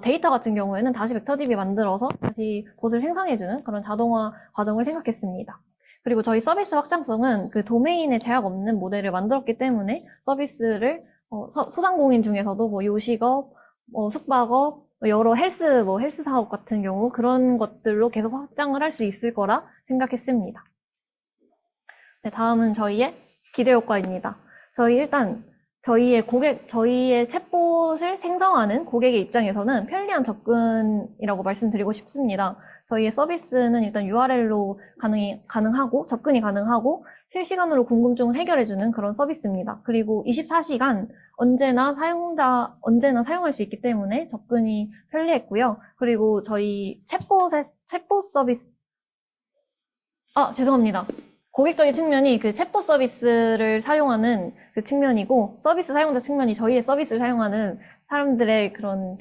데이터 같은 경우에는 다시 벡터DB 만들어서 다시 봇을 생성해주는 그런 자동화 과정을 생각했습니다. 그리고 저희 서비스 확장성은 그 도메인에 제약 없는 모델을 만들었기 때문에 서비스를 소상공인 중에서도 요식업, 숙박업, 여러 헬스 사업 같은 경우 그런 것들로 계속 확장을 할 수 있을 거라 생각했습니다. 네, 다음은 저희의 기대 효과입니다. 저희 일단 저희의 저희의 챗봇을 생성하는 고객의 입장에서는 편리한 접근이라고 말씀드리고 싶습니다. 저희의 서비스는 일단 URL로 가능하고, 접근이 가능하고, 실시간으로 궁금증을 해결해주는 그런 서비스입니다. 그리고 24시간 언제나 사용할 수 있기 때문에 접근이 편리했고요. 그리고 저희 챗봇 서비스, 죄송합니다. 고객적인 측면이 그 챗봇 서비스를 사용하는 그 측면이고, 서비스 사용자 측면이 저희의 서비스를 사용하는 사람들의 그런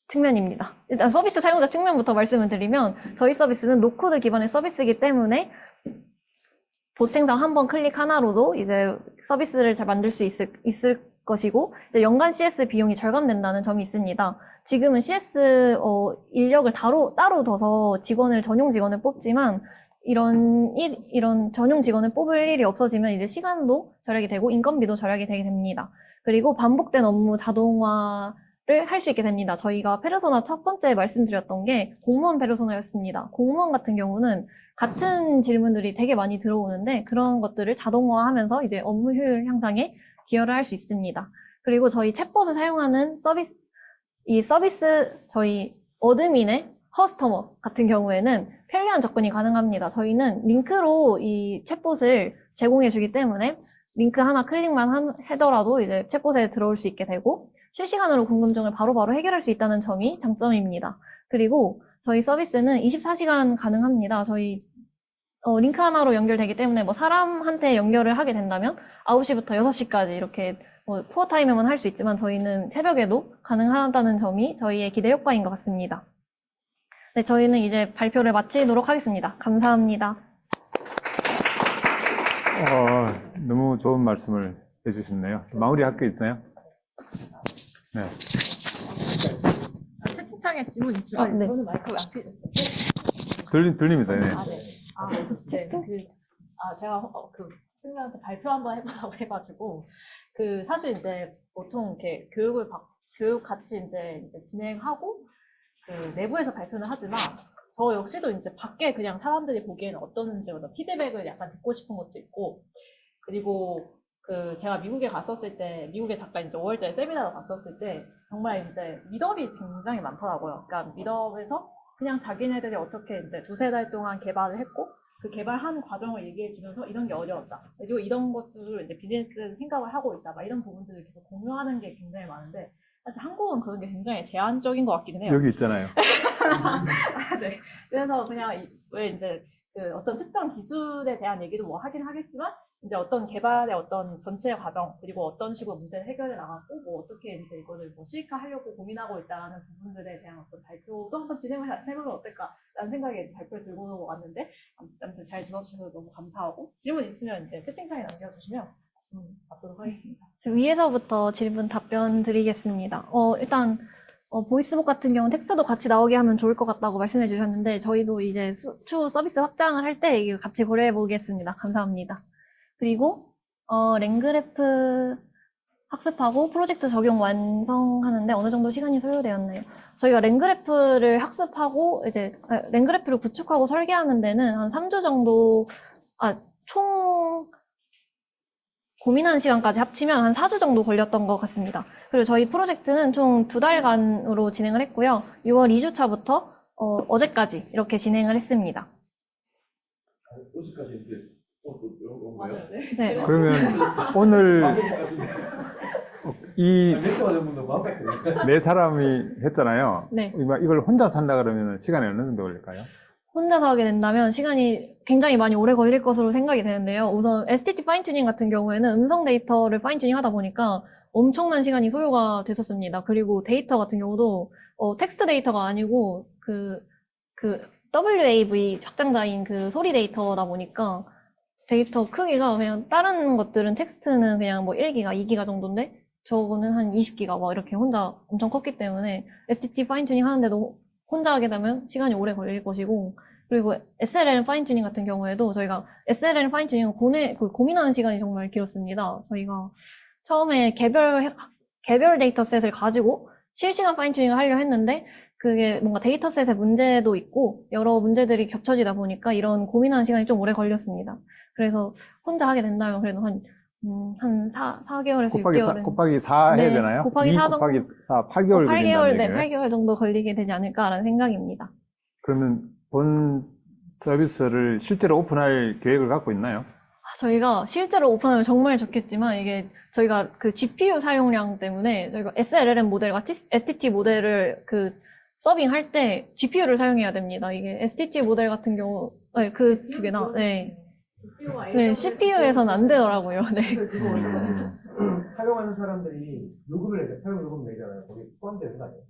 측면입니다. 일단 서비스 사용자 측면부터 말씀을 드리면, 저희 서비스는 노코드 기반의 서비스이기 때문에 봇 생성 한 번 클릭 하나로도 이제 서비스를 잘 만들 수 있을 것이고, 이제 연간 CS 비용이 절감된다는 점이 있습니다. 지금은 CS 인력을 따로 둬서 전용 직원을 뽑지만, 이런 전용 직원을 뽑을 일이 없어지면 이제 시간도 절약이 되고 인건비도 절약이 되게 됩니다. 그리고 반복된 업무 자동화를 할 수 있게 됩니다. 저희가 페르소나 첫 번째 말씀드렸던 게 공무원 페르소나였습니다. 공무원 같은 경우는 같은 질문들이 되게 많이 들어오는데 그런 것들을 자동화하면서 이제 업무 효율 향상에 기여를 할 수 있습니다. 그리고 저희 챗봇을 사용하는 저희 어드민의 커스터머 같은 경우에는 편리한 접근이 가능합니다. 저희는 링크로 이 챗봇을 제공해 주기 때문에 링크 하나 클릭만 하더라도 이제 챗봇에 들어올 수 있게 되고 실시간으로 궁금증을 바로바로 해결할 수 있다는 점이 장점입니다. 그리고 저희 서비스는 24시간 가능합니다. 저희 링크 하나로 연결되기 때문에 뭐 사람한테 연결을 하게 된다면 9시부터 6시까지 이렇게 코어 타임에만 할 수 있지만 저희는 새벽에도 가능하다는 점이 저희의 기대 효과인 것 같습니다. 네, 저희는 이제 발표를 마치도록 하겠습니다. 감사합니다. 너무 좋은 말씀을 해주셨네요. 마무리할 게 있나요? 네. 채팅창에 질문 있으면 네. 저는 마이크를 안 켜졌어요. 들립니다. 네. 제가 친구한테 발표 한번 해보라고 해가지고 사실 이제 보통 이렇게 교육 같이 이제 진행하고 내부에서 발표는 하지만 저 역시도 이제 밖에 그냥 사람들이 보기에는 어떠는지 피드백을 약간 듣고 싶은 것도 있고 그리고 제가 미국에 갔었을 때 미국에 잠깐 이제 5월달에 세미나를 갔었을 때 정말 이제 미더업이 굉장히 많더라고요. 그러니까 미더업에서 그냥 자기네들이 어떻게 이제 2-3달 동안 개발을 했고 그 개발한 과정을 얘기해주면서 이런 게 어려웠다. 그리고 이런 것들을 이제 비즈니스 생각을 하고 있다. 막 이런 부분들을 계속 공유하는 게 굉장히 많은데 사실 한국은 그런 게 굉장히 제한적인 것 같기는 해요. 여기 있잖아요. 네. 그래서 그냥 왜 이제 어떤 특정 기술에 대한 얘기도 뭐 하긴 하겠지만 이제 어떤 개발의 어떤 전체 과정 그리고 어떤 식으로 문제를 해결해 나갔고 뭐 어떻게 이제 이거를 뭐 수익화하려고 고민하고 있다는 부분들에 대한 어떤 발표도 한번 진행을 해보면 어떨까라는 생각에 발표를 들고 왔는데 아무튼 잘 들어주셔서 너무 감사하고 질문 있으면 이제 채팅창에 남겨주시면 받도록 하겠습니다. 위에서부터 질문 답변 드리겠습니다. 일단 보이스북 같은 경우는 텍스트도 같이 나오게 하면 좋을 것 같다고 말씀해 주셨는데 저희도 이제 추후 서비스 확장을 할 때 이거 같이 고려해 보겠습니다. 감사합니다. 그리고 랭그래프 학습하고 프로젝트 적용 완성하는데 어느 정도 시간이 소요되었나요? 저희가 랭그래프를 학습하고 랭그래프를 구축하고 설계하는 데는 한 3주 정도 총 고민하는 시간까지 합치면 한 4주 정도 걸렸던 것 같습니다. 그리고 저희 프로젝트는 총 2달간으로 진행을 했고요. 6월 2주차부터 어제까지 이렇게 진행을 했습니다. 어제까지 이제 또 이런 건가요? 네. 그러면 오늘 이 몇 개가 된 분도 많았거든요. 네 사람이 했잖아요. 네. 이걸 혼자 산다 그러면 시간이 어느 정도 걸릴까요? 혼자서 하게 된다면 시간이 굉장히 많이 오래 걸릴 것으로 생각이 되는데요. 우선 STT 파인튜닝 같은 경우에는 음성 데이터를 파인튜닝 하다 보니까 엄청난 시간이 소요가 됐었습니다. 그리고 데이터 같은 경우도 텍스트 데이터가 아니고 WAV 확장자인 소리 데이터다 보니까 데이터 크기가 그냥 다른 것들은 텍스트는 그냥 뭐 1기가, 2기가 정도인데 저거는 한 20기가 막 이렇게 혼자 엄청 컸기 때문에 STT 파인튜닝 하는데도 혼자 하게 되면 시간이 오래 걸릴 것이고 그리고 SLL 파인튜닝 같은 경우에도 저희가 SLL 파인튜닝을 고민하는 시간이 정말 길었습니다. 저희가 처음에 개별 데이터셋을 가지고 실시간 파인튜닝을 하려 했는데 그게 뭔가 데이터셋의 문제도 있고 여러 문제들이 겹쳐지다 보니까 이런 고민하는 시간이 좀 오래 걸렸습니다. 그래서 혼자 하게 된다면 그래도 한 한 4개월에서 곱하기 6개월은. 곱하기 4 해야 네, 되나요? 곱하기 2 4 곱하기 4, 8개월 8개월, 네, 걸린다는 얘기예요? 8개월 정도 걸리게 되지 않을까라는 생각입니다. 그러면 본 서비스를 실제로 오픈할 계획을 갖고 있나요? 저희가 실제로 오픈하면 정말 좋겠지만 이게 저희가 그 GPU 사용량 때문에 저희가 SLLM 모델과 STT 모델을 그 서빙할 때 GPU를 사용해야 됩니다. 이게 STT 모델 같은 경우 그 두 개나 네. 네, CPU에서는 안 되더라고요. 네. 사용하는 사람들이 요금을 내죠. 사용 요금 내잖아요. 거기 포함되는 거 아니에요?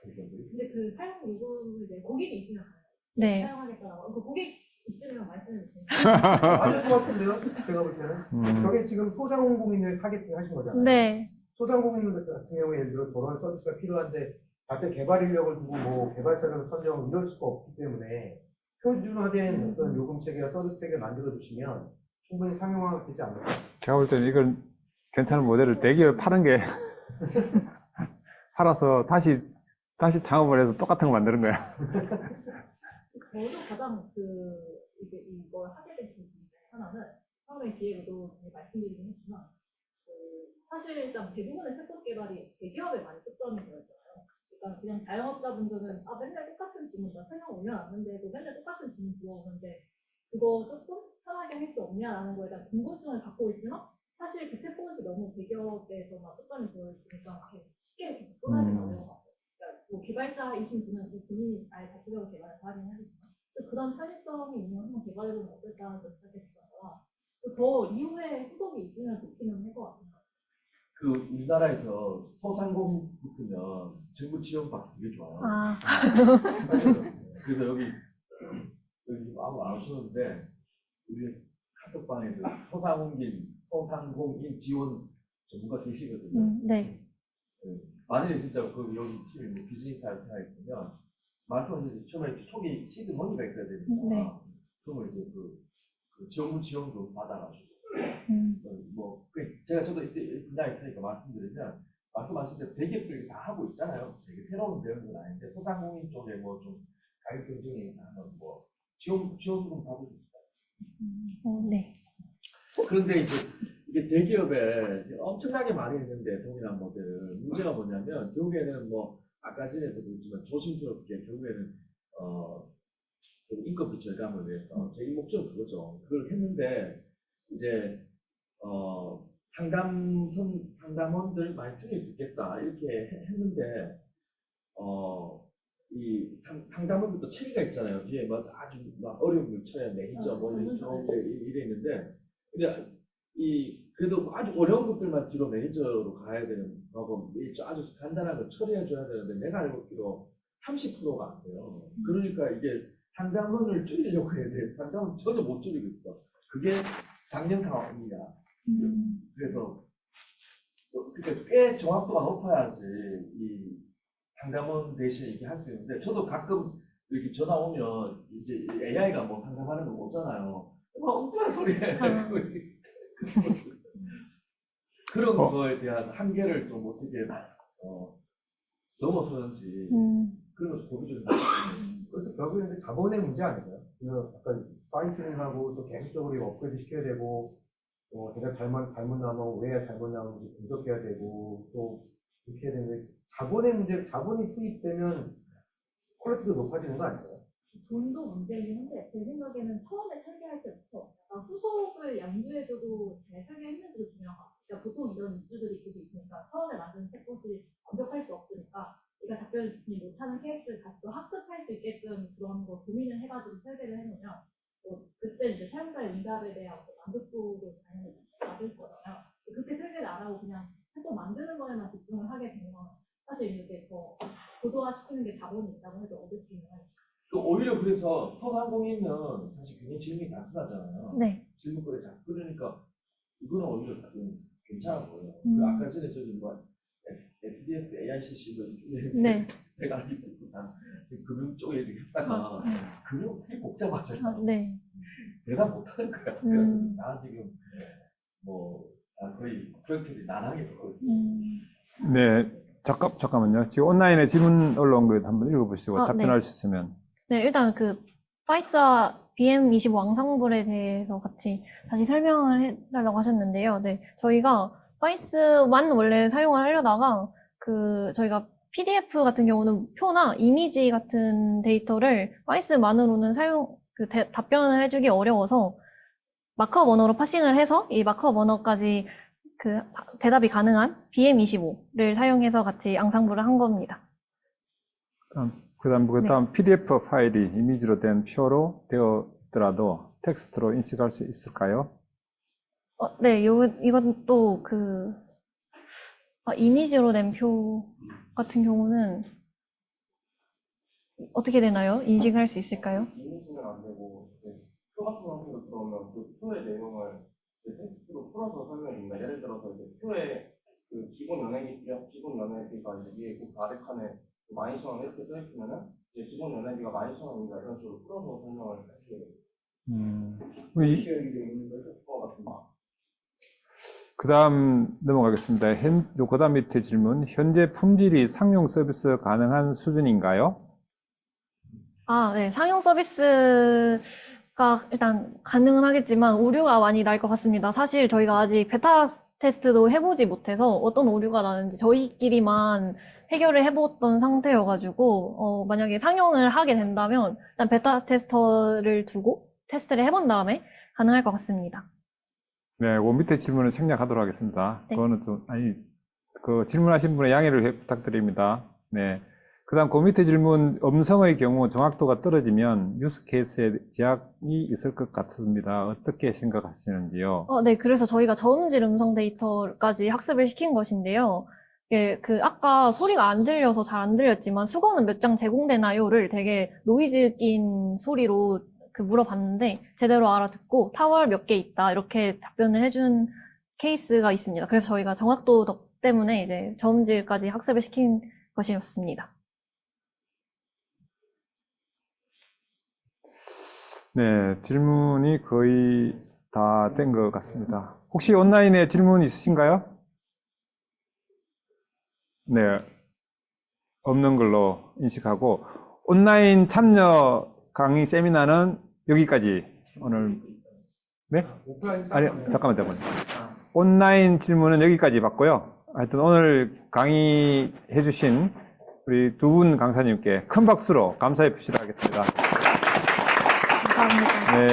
근데 그 사용 요금을 이제 고객이 있으면 가요. 네. 사용하겠다라고. 그 고객 있으면 말씀해 주세요. 아닐 것 같은데요? 제가 볼 때는. 저게 지금 소상공인을 타겟팅 하신 거잖아요. 네. 소상공인들 같은 경우에 예를 들어 저런 서비스가 필요한데 자체 개발 인력을 두고 뭐 개발자를 선정 이럴 수가 없기 때문에 표준화된 어떤 요금 체계와 서비스 체계를 만들어 주시면 충분히 상용화가 되지 않을까. 제가 볼 때는 이걸 괜찮은 모델을 대기업에 파는 게 팔아서 다시 창업을 해서 똑같은 거 만드는 거야. 저도 가장 이게 이걸 하게 된 계기 중에 하나는 처음에 기획으로 말씀드리긴 했지만 사실상 대부분의 챗봇 개발이 대기업에 많이 초점이 되어 있잖아요. 그러니까 그냥 자영업자분들은 맨날 똑같은 질문 다 설명 올려놨는데도 맨날 똑같은 질문 들어오는데 그거 조금 편하게 할 수 없냐라는 거에 대한 궁금증을 갖고 있지만 사실 그 챗봇이 너무 대기업에서만 초점이 되어 있으니까 쉽게 계속 떠나기가 어려운 것 같아요. 그러니까 뭐 개발자이신 분은 본인이 아예 자체적으로 개발을 하긴 하겠지만 그런 편의성이 있는 한번 개발해보면 어떨까 해서 시작했었다가 더 이후에 후속이 있으면 좋기는 할 것 같아요. 그 우리나라에서 소상공인 붙으면 정부 지원받기 되게 좋아요. 아, 그래서 여기 아무 안 오셨는데 우리 카톡방에서 소상공인 지원 전문가 계시거든요. 네. 만약에 진짜 그 여기 팀에 뭐 비즈니스 할 생각이 있으면 말씀하신 처음에 초기 시드 머니가 있어야 되니까 네. 그러면 이제 그 정부 지원도 받아가지고 음. 제가 저도 이때 분야에 있으니까 말씀드리면 말씀하신 대로 대기업들이 다 하고 있잖아요. 되게 새로운 배우는 건 아닌데 소상공인 쪽에 뭐 좀 가격 경쟁이 하면 뭐 지원금 받을 수 있어요. 네. 그런데 이제 이게 대기업에 이제 엄청나게 많이 있는데 동일한 모델은 문제가 뭐냐면 결국에는 뭐 아까 전에도 그랬지만 조심스럽게 결국에는 인건비 절감을 위해서 제 목적은 그거죠. 그걸 했는데 이제 상담원들 많이 줄일 수 있겠다 이렇게 했는데 이 상담원들도 체계가 있잖아요. 뒤에 뭐 아주 막 어려운 걸 쳐야 매니저 뭐 이래 있는데 근데 그래도 아주 어려운 것들만 뒤로 매니저로 가야 되는 거고 아주 간단한 거 처리해 줘야 되는데 내가 알기로 30%가 안 돼요. 그러니까 이게 상담원을 줄이려고 해야 돼. 상담원 전혀 못 줄이고 있어. 그게 작년 상황입니다. 그래서 그러니까 꽤 정확도가 높아야지 이 상담원 대신 이렇게 할 수 있는데 저도 가끔 이렇게 전화 오면 이제 AI가 뭐 상담하는 거 오잖아요. 막 엉뚱한 소리 해. 그런 거에 대한 한계를 좀 어떻게 넘어서는지 그런 것도 고민 좀 그것도 결국에는 자본의 문제 아닌가요? 아까 파이팅하고 또 계속적으로 업그레이드 시켜야 되고 제가 잘못 나면 왜 잘못 나오는지 분석해야 되고 또 이렇게 해야 되는데 자본의 문제, 자본이 투입되면 퀄리티도 높아지는 거 아닌가요? 돈도 문제이긴 한데 제 생각에는 처음에 설계할 때부터 약간 후속을 양주해두고 잘 설계했는지도 중요한 것 같아요. 그러니까 보통 이런 이슈들이 계속 있으니까 처음에 만든 챗봇이 완벽할 수 없으니까 우리가 답변을 주지 못하는 케이스를 다시 또 학습할 수 있게끔 그런 거 고민을 해가지고 설계를 해놓으면 그때 이제 사용자의 응답에 대한 만족도도 당연히 낮을 거잖아요. 그렇게 설계를 안 하고 그냥 챗봇 만드는 거에만 집중을 하게 되면 사실 이렇게 더 고도화시키는 게 자본이 있다고 해도 어렵기는 해요. 오히려 그래서 소상공인은 사실 굉장히 질문이 단순하잖아요. 네. 질문거리 자꾸 그러니까 이거는 오히려 괜찮은 거예요. 아까 전에 저기 뭐 SDS, AICC 뭐 이쪽에 네. 내가 알기로 금융 쪽에 이렇게 했다가 금융 되게 복잡하잖아요. 네. 대답 못하는 거야. 그래서 나 지금 거의 프로젝트들이 난하게 되고 있어요. 네. 잠깐만요. 지금 온라인에 질문 올라온 거 한번 읽어보시고 네. 답변할 수 있으면. 네, 일단 그 파이스와 BM25 앙상블에 대해서 같이 다시 설명을 해달라고 하셨는데요. 네, 저희가 파이스만 원래 사용을 하려다가 저희가 PDF 같은 경우는 표나 이미지 같은 데이터를 파이스만으로는 답변을 해주기 어려워서 마크업 언어로 파싱을 해서 이 마크업 언어까지 대답이 가능한 BM25를 사용해서 같이 앙상블을 한 겁니다. 그다음 PDF 파일이 이미지로 된 표로 되었더라도 텍스트로 인식할 수 있을까요? 네, 이건 또 이미지로 된 표 같은 경우는 어떻게 되나요? 인식할 수 있을까요? 이미지는 안 되고 표 같은 형태로 들어오면 그 표의 내용을 텍스트로 풀어서 설명해준다. 예를 들어서 이제 표에 그 기본 연회비가 이제 위에 그 아래 칸에 12,000원 이렇게 써 있으면은 이제 기본 연회비가 12,000원입니다. 이런 식으로 풀어서 설명을 할게요. 그 다음 넘어가겠습니다. 그 다음 밑에 질문. 현재 품질이 상용 서비스 가능한 수준인가요? 네. 상용 서비스가 일단 가능은 하겠지만 오류가 많이 날 것 같습니다. 사실 저희가 아직 베타 테스트도 해보지 못해서 어떤 오류가 나는지 저희끼리만 해결을 해봤던 상태여가지고 만약에 상용을 하게 된다면 일단 베타 테스터를 두고 테스트를 해본 다음에 가능할 것 같습니다. 네, 그 밑에 질문을 생략하도록 하겠습니다. 네. 그거는 질문하신 분의 양해를 부탁드립니다. 네. 그 다음 그 밑에 질문, 음성의 경우 정확도가 떨어지면 유스 케이스에 제약이 있을 것 같습니다. 어떻게 생각하시는지요? 네. 그래서 저희가 저음질 음성 데이터까지 학습을 시킨 것인데요. 아까 소리가 안 들려서 잘 안 들렸지만 수거는 몇 장 제공되나요?를 되게 노이즈 낀 소리로 물어봤는데 제대로 알아듣고 타월 몇 개 있다 이렇게 답변을 해준 케이스가 있습니다. 그래서 저희가 정확도 때문에 이제 저음질까지 학습을 시킨 것이었습니다. 네, 질문이 거의 다 된 것 같습니다. 혹시 온라인에 질문 있으신가요? 네, 없는 걸로 인식하고 온라인 참여 강의 세미나는 여기까지 오늘. 네? 아니, 잠깐만요. 온라인 질문은 여기까지 받고요. 하여튼 오늘 강의해 주신 우리 두 분 강사님께 큰 박수로 감사해 주시도록 하겠습니다.